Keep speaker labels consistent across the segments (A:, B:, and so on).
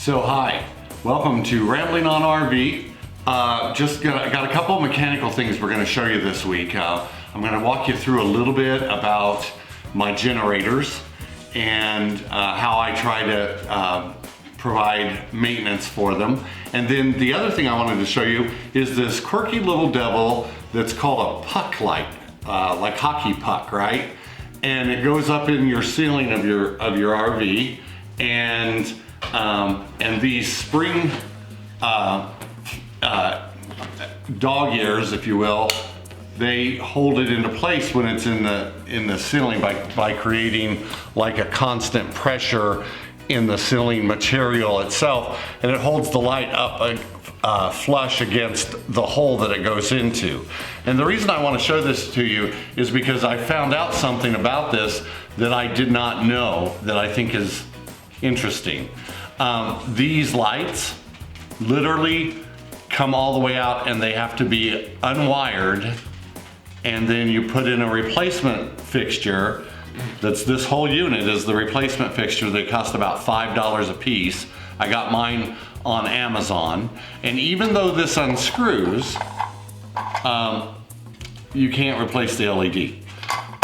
A: So hi, welcome to Rambling on RV. Just got a couple of mechanical things we're going to show you this week. I'm going to walk you through a little bit about my generators and how I try to provide maintenance for them. And then the other thing I wanted to show you is this quirky little devil that's called a puck light, like hockey puck, right? And it goes up in your ceiling of your RV, and these spring dog ears, if you will, they hold it into place when it's in the ceiling by creating like a constant pressure in the ceiling material itself, and it holds the light up flush against the hole that it goes into. And the reason I want to show this to you is because I found out something about this that I did not know that I think is interesting. These lights literally come all the way out and they have to be unwired, and then you put in a replacement fixture. That's this whole unit is the replacement fixture that cost about $5 a piece. I got mine on Amazon, and even though this unscrews, you can't replace the LED.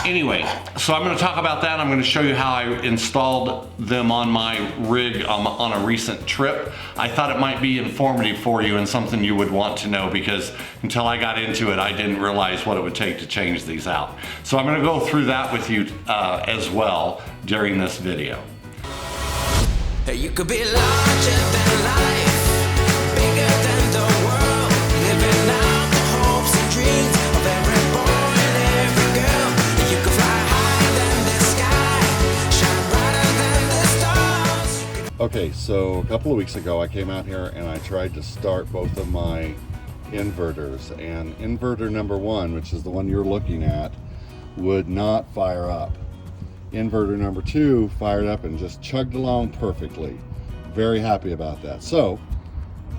A: Anyway, so I'm going to talk about that. I'm going to show you how I installed them on my rig on a recent trip. I thought it might be informative for you and something you would want to know, because until I got into it, I didn't realize what it would take to change these out. So I'm going to go through that with you as well during this video.
B: You could be larger than life, bigger than the world, living out the hopes and dreams of every boy and every girl. You could fly higher than the sky, shine brighter than the stars.
C: Okay, so a couple of weeks ago I came out here and I tried to start both of my inverters, and inverter number one, which is the one you're looking at, would not fire up. Inverter number two fired up and just chugged along perfectly. Very happy about that. So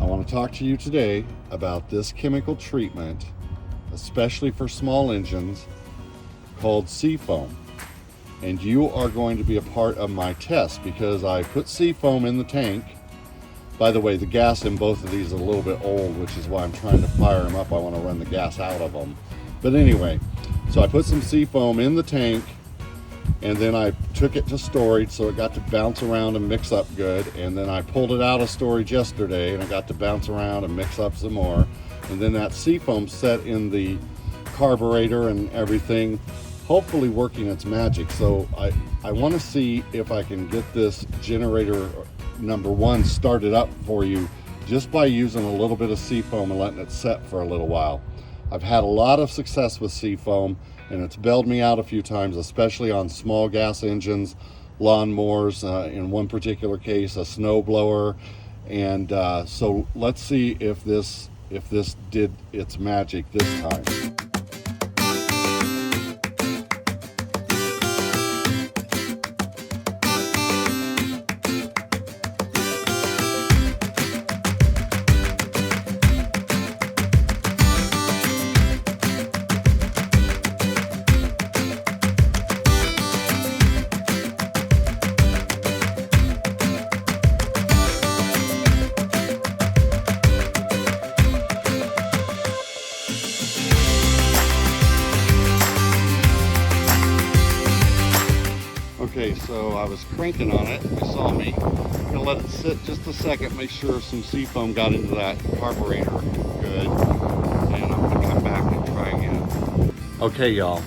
C: I want to talk to you today about this chemical treatment, especially for small engines, called Seafoam. And you are going to be a part of my test, because I put Seafoam in the tank. By the way, the gas in both of these is a little bit old, which is why I'm trying to fire them up. I want to run the gas out of them. But anyway, so I put some Seafoam in the tank, and then I took it to storage so it got to bounce around and mix up good. And then I pulled it out of storage yesterday and it got to bounce around and mix up some more. And then that Seafoam set in the carburetor and everything, hopefully working its magic. So I want to see if I can get this generator number one started up for you just by using a little bit of Seafoam and letting it set for a little while. I've had a lot of success with Seafoam, and it's bailed me out a few times, especially on small gas engines, lawnmowers, in one particular case, a snow blower. And so let's see if this did its magic this time. Okay, so I was cranking on it. You saw me. I'm gonna let it sit just a second, make sure some Seafoam got into that carburetor good, and I'm gonna come back and try again. Okay, y'all.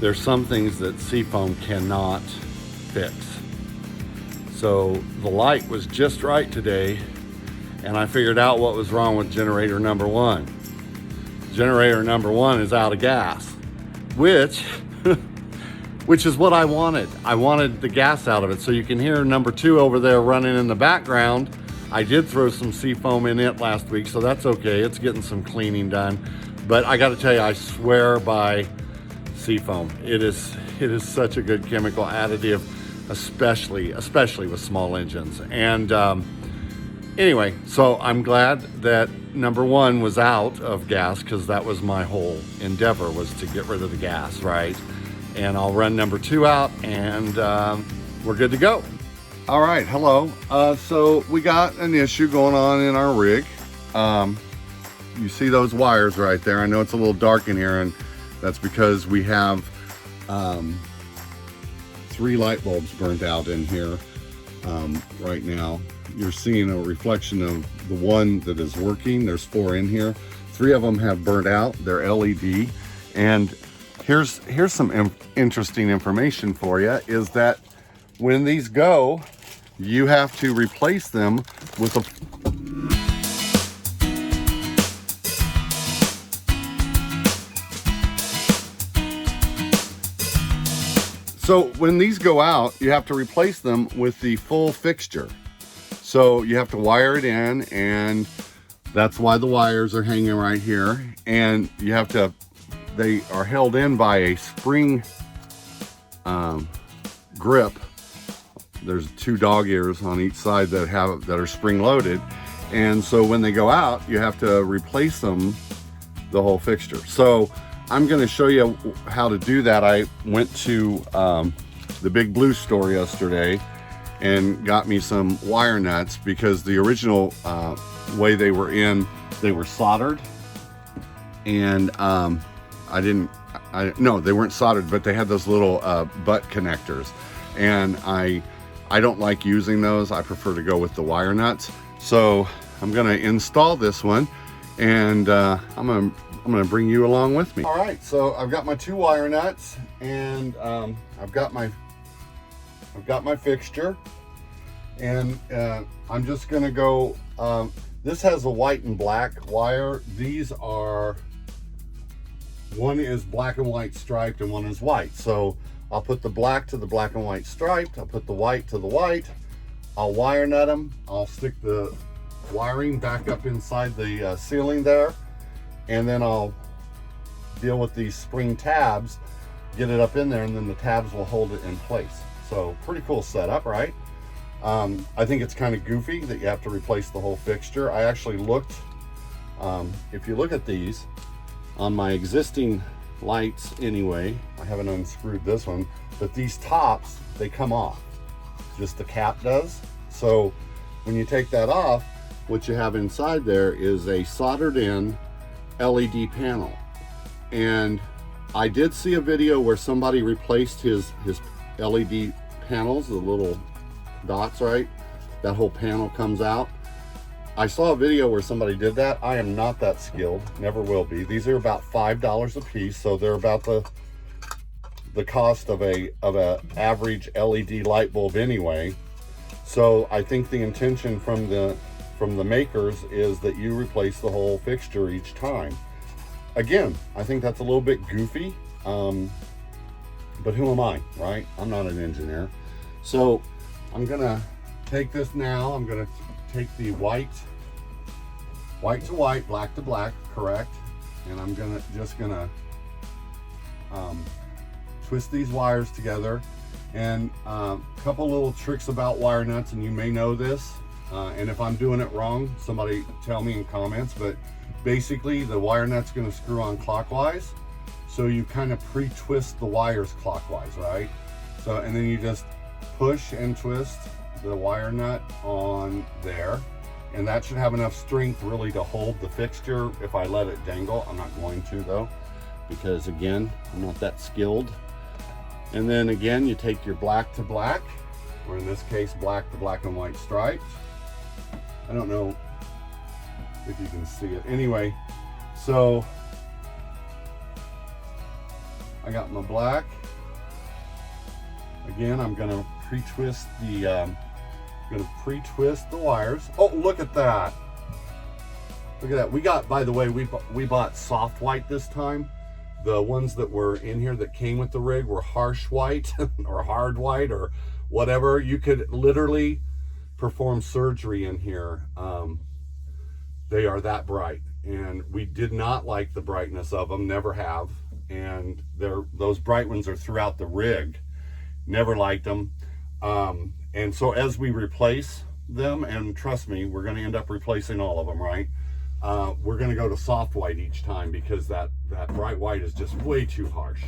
C: There's some things that Seafoam cannot fix. So the light was just right today, and I figured out what was wrong with generator number one. Generator number one is out of gas, which is what I wanted. I wanted the gas out of it. So you can hear number two over there running in the background. I did throw some Seafoam in it last week, so that's okay. It's getting some cleaning done. But I gotta tell you, I swear by Seafoam. It is such a good chemical additive, especially with small engines. And anyway, so I'm glad that number one was out of gas, because that was my whole endeavor, was to get rid of the gas, right? And I'll run number two out, and we're good to go. All right, hello. So we got an issue going on in our rig. You see those wires right there. I know it's a little dark in here, and that's because we have 3 light bulbs burnt out in here right now. You're seeing a reflection of the one that is working. There's 4 in here. 3 of them have burnt out. They're LED. And here's some interesting information for you, is that when these go, you have to replace them with a So when these go out, you have to replace them with the full fixture. So you have to wire it in, and that's why the wires are hanging right here. And you have to, they are held in by a spring grip. There's 2 dog ears on each side that are spring loaded. And so when they go out, you have to replace them, the whole fixture. So I'm going to show you how to do that. I went to the Big Blue store yesterday and got me some wire nuts, because the original way they were in, they were soldered, and no, they weren't soldered, but they had those little butt connectors, and I don't like using those. I prefer to go with the wire nuts. So I'm going to install this one, and I'm gonna bring you along with me. All right, so I've got my 2 wire nuts, and I've got my fixture, and I'm just gonna go. This has a white and black wire. These are, one is black and white striped, and one is white. So I'll put the black to the black and white striped. I'll put the white to the white. I'll wire nut them. I'll stick the wiring back up inside the ceiling there. And then I'll deal with these spring tabs, get it up in there, and then the tabs will hold it in place. So pretty cool setup, right? I think it's kind of goofy that you have to replace the whole fixture. I actually looked, if you look at these, on my existing lights anyway, I haven't unscrewed this one, but these tops, they come off. Just the cap does. So when you take that off, what you have inside there is a soldered in LED panel. And I did see a video where somebody replaced his LED panels, the little dots, right? That whole panel comes out. I saw a video where somebody did that. I am not that skilled, never will be. These are about $5 a piece, so they're about the cost of a average LED light bulb anyway. So I think the intention from the makers is that you replace the whole fixture each time. Again, I think that's a little bit goofy, but who am I, right? I'm not an engineer. So I'm gonna take this now. I'm gonna take the white to white, black to black, correct? And I'm just gonna twist these wires together. And a couple little tricks about wire nuts, and you may know this. And if I'm doing it wrong, somebody tell me in comments, but basically the wire nut's gonna screw on clockwise. So you kind of pre-twist the wires clockwise, right? So, and then you just push and twist the wire nut on there. And that should have enough strength really to hold the fixture. If I let it dangle, I'm not going to though, because again, I'm not that skilled. And then again, you take your black to black, or in this case, black to black and white stripes. I don't know if you can see it. Anyway, so I got my black. Again, I'm gonna pre-twist the wires. Oh, look at that! Look at that. We got, by the way, we bought soft white this time. The ones that were in here that came with the rig were harsh white or hard white or whatever. You could literally perform surgery in here. They are that bright, and we did not like the brightness of them, never have. And those bright ones are throughout the rig. Never liked them. And so as we replace them, and trust me, we're going to end up replacing all of them, right? We're going to go to soft white each time, because that bright white is just way too harsh.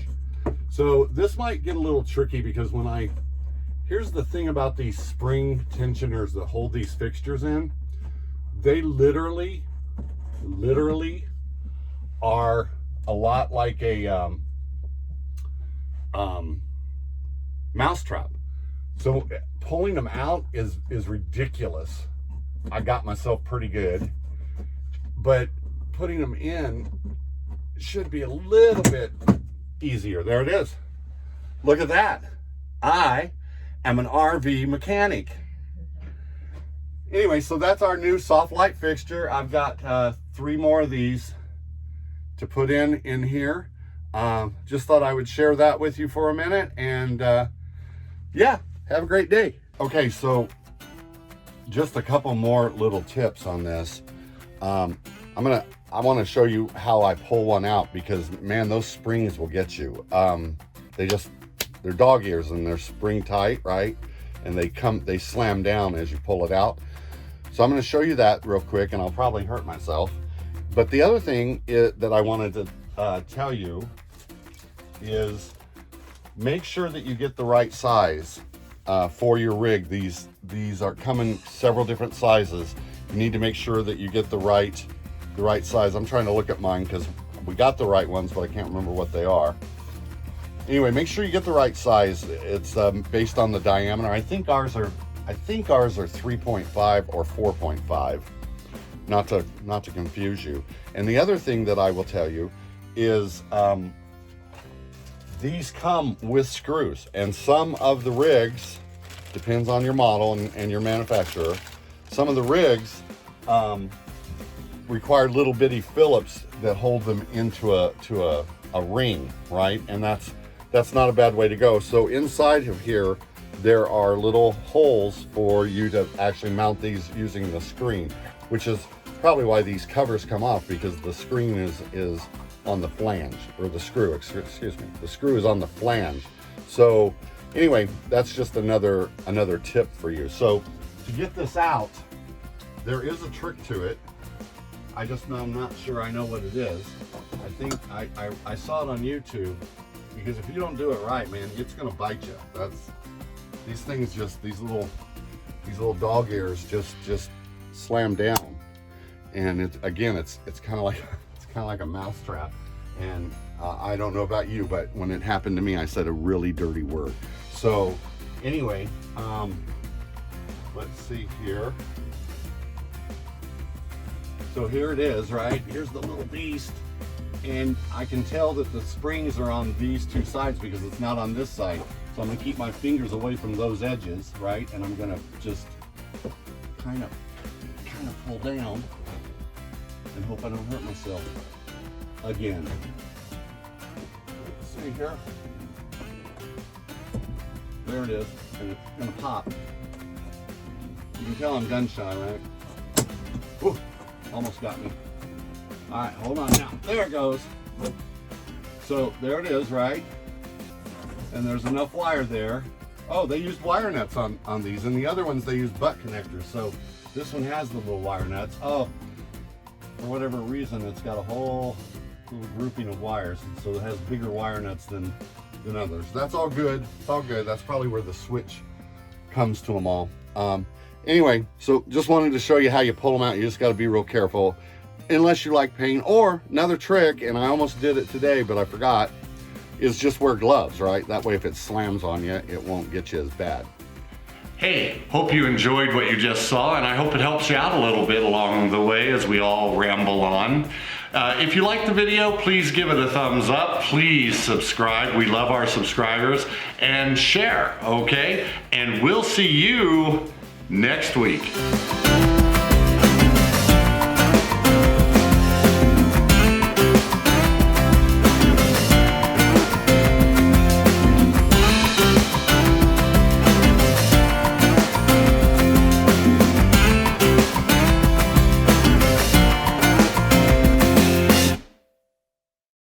C: So this might get a little tricky, because when I Here's the thing about these spring tensioners that hold these fixtures in. They literally are a lot like a mousetrap. So pulling them out is ridiculous. I got myself pretty good, but putting them in should be a little bit easier. There it is. Look at that. I am an RV mechanic. Anyway, so that's our new soft light fixture. I've got 3 more of these to put in here. Just thought I would share that with you for a minute, and yeah, have a great day. Okay, so just a couple more little tips on this. I want to show you how I pull one out, because man, those springs will get you. They're dog ears and they're spring tight, right? And they slam down as you pull it out. So I'm going to show you that real quick, and I'll probably hurt myself. But the other thing that I wanted to tell you is make sure that you get the right size for your rig. These are coming several different sizes. You need to make sure that you get the right size. I'm trying to look at mine because we got the right ones, but I can't remember what they are. Anyway, make sure you get the right size. It's based on the diameter. I think ours are 3.5 or 4.5. Not to confuse you. And the other thing that I will tell you is these come with screws, and some of the rigs, depends on your model and your manufacturer, some of the rigs require little bitty Phillips that hold them into a ring, right? And that's not a bad way to go. So inside of here, there are little holes for you to actually mount these using the screen, which is probably why these covers come off, because the screen is on the flange, or the screw, excuse me, the screw is on the flange. So anyway, that's just another tip for you. So to get this out, there is a trick to it. I'm not sure I know what it is. I think I saw it on YouTube, because if you don't do it right, man, it's gonna bite you. These things these little dog ears just slam down, and it's kind of like a mouse trap. And I don't know about you, but when it happened to me, I said a really dirty word. So anyway, let's see here. So here it is, right? Here's the little beast. And I can tell that the springs are on these two sides because it's not on this side. So I'm gonna keep my fingers away from those edges, right? And I'm gonna just kind of pull down and hope I don't hurt myself again. Let's see here. There it is, and it's gonna pop. You can tell I'm gun shy, right? Ooh, almost got me. All right, hold on now. There it goes. So there it is, right? And there's enough wire there. Oh, they used wire nuts on these, and the other ones they used butt connectors. So this one has the little wire nuts. Oh, for whatever reason, it's got a whole little grouping of wires, so it has bigger wire nuts than others. That's all good. It's all good. That's probably where the switch comes to them all. Anyway, so just wanted to show you how you pull them out. You just got to be real careful, unless you like pain. Or another trick, and I almost did it today, but I forgot, is just wear gloves, right? That way if it slams on you, it won't get you as bad.
A: Hey, hope you enjoyed what you just saw, and I hope it helps you out a little bit along the way as we all ramble on. If you liked the video, please give it a thumbs up. Please subscribe. We love our subscribers. And share, okay? And we'll see you next week.